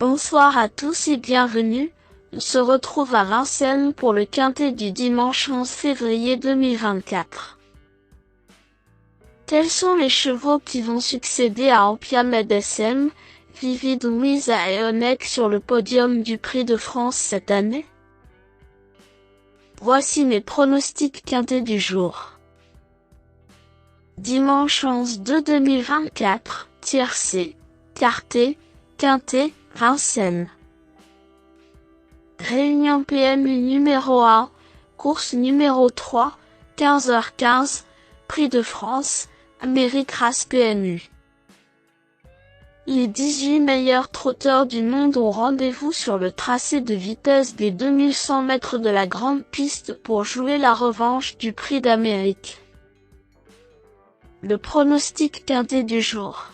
Bonsoir à tous et bienvenue. On se retrouve à Vincennes pour le quintet du dimanche 11 février 2024. Quels sont les chevaux qui vont succéder à Ampiamed SM, Vivid Louisa et Onek sur le podium du Prix de France cette année? Voici mes pronostics quintés du jour. Dimanche 11/2/2024, tiercé, quarté, quintet, Vincennes. Réunion PMU numéro 1, course numéro 3, 15h15, Prix de France, Amérique Race PMU. Les 18 meilleurs trotteurs du monde ont rendez-vous sur le tracé de vitesse des 2100 mètres de la grande piste pour jouer la revanche du Prix d'Amérique. Le pronostic quinté du jour.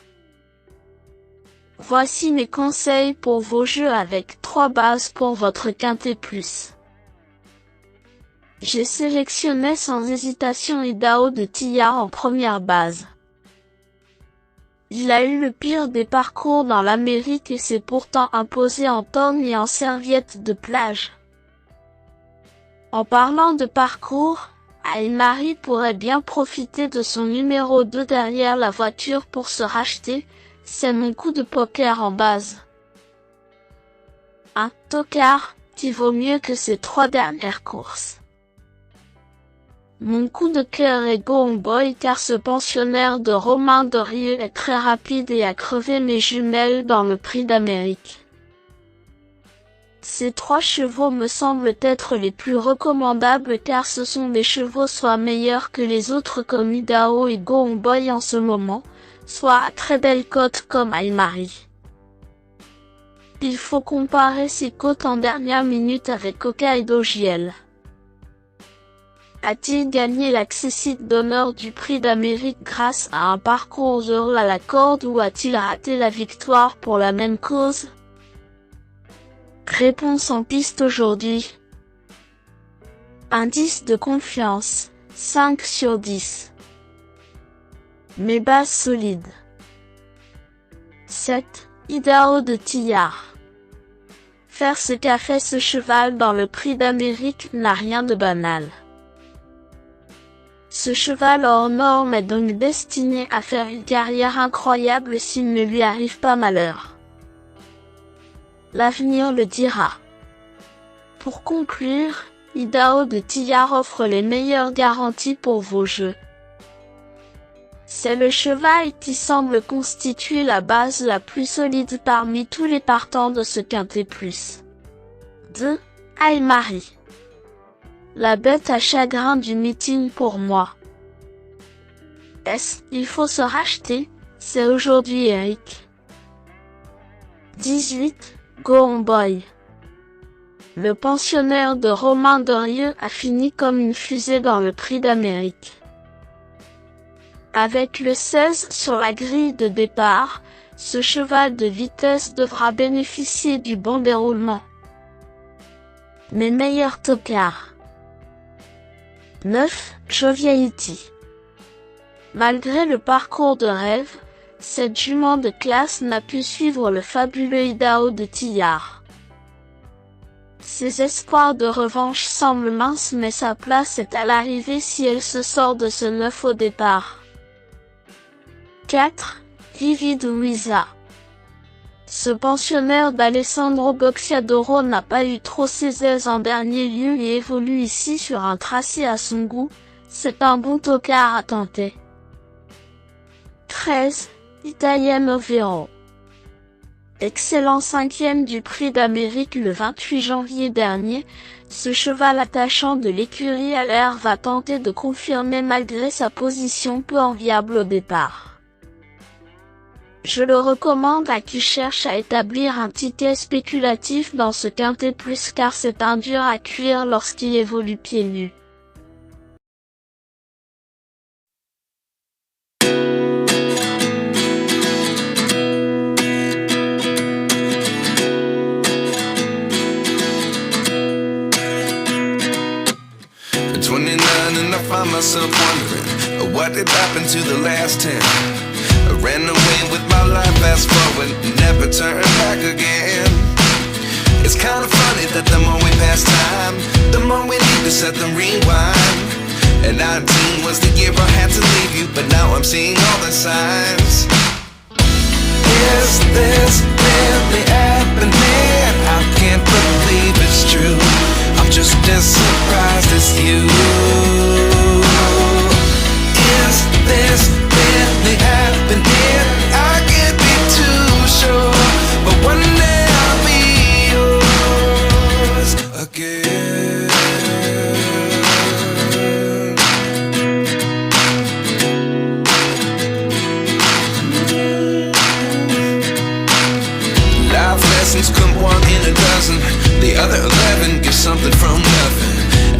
Voici mes conseils pour vos jeux avec 3 bases pour votre quintet plus. J'ai sélectionné sans hésitation Idaho de Tillard en première base. Il a eu le pire des parcours dans l'Amérique et s'est pourtant imposé en tonnes et en serviettes de plage. En parlant de parcours, Aymari pourrait bien profiter de son numéro 2 derrière la voiture pour se racheter. C'est mon coup de poker en base. Un tocard qui vaut mieux que ses 3 dernières courses. Mon coup de cœur est Go Boy car ce pensionnaire de Romain Dorieux est très rapide et a crevé mes jumelles dans le Prix d'Amérique. Ces 3 chevaux me semblent être les plus recommandables car ce sont des chevaux soit meilleurs que les autres comme Idaho et Go Boy en ce moment, soit à très belle cote comme Aymari. Il faut comparer ses cotes en dernière minute avec Hokkaido JL. A-t-il gagné l'accessite d'honneur du Prix d'Amérique grâce à un parcours heureux à la corde ou a-t-il raté la victoire pour la même cause? Réponse en piste aujourd'hui. Indice de confiance, 5 sur 10. Mes bases solides. 7. Idaho de Tillard. Faire ce qu'a fait ce cheval dans le Prix d'Amérique n'a rien de banal. Ce cheval hors norme est donc destiné à faire une carrière incroyable s'il ne lui arrive pas malheur. L'avenir le dira. Pour conclure, Idaho de Tillard offre les meilleures garanties pour vos jeux. C'est le cheval qui semble constituer la base la plus solide parmi tous les partants de ce quintet plus. 2. Aymari. La bête à chagrin du meeting pour moi. Il faut se racheter, c'est aujourd'hui Eric. 18. Go Boy. Le pensionnaire de Romain Dorieux a fini comme une fusée dans le Prix d'Amérique. Avec le 16 sur la grille de départ, ce cheval de vitesse devra bénéficier du bon déroulement. Mes meilleurs tocards. 9. Joviality. Malgré le parcours de rêve, cette jument de classe n'a pu suivre le fabuleux Idaho de Tillard. Ses espoirs de revanche semblent minces mais sa place est à l'arrivée si elle se sort de ce 9 au départ. 4. Vivid Louisa. Ce pensionnaire d'Alessandro Boxiadoro n'a pas eu trop ses aises en dernier lieu et évolue ici sur un tracé à son goût, c'est un bon tocard à tenter. 13. Italian Overo. Excellent 5e du Prix d'Amérique le 28 janvier dernier, ce cheval attachant de l'écurie à l'air va tenter de confirmer malgré sa position peu enviable au départ. Je le recommande à qui cherche à établir un ticket spéculatif dans ce quintet plus car c'est un dur à cuire lorsqu'il évolue pieds nus. At 29 and I find myself wondering what did happen to the last 10. I ran away with my life, fast forward, never turn back again. let them rewind. And 19 was the year I had to leave you, but now I'm seeing all the signs. Is this really happening? I can't believe it's true. I'm just as surprised as you. Is this really happening? I can't be too sure, but one day I'll be yours again. Life lessons come one in a dozen. The other 11 give something from nothing.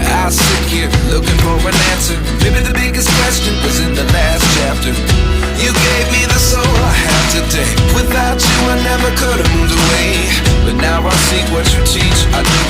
I sit here looking for an answer. Maybe the biggest question was in the last chapter. You gave me the soul I have today. Without you I never could have moved away. But now I see what you teach. I do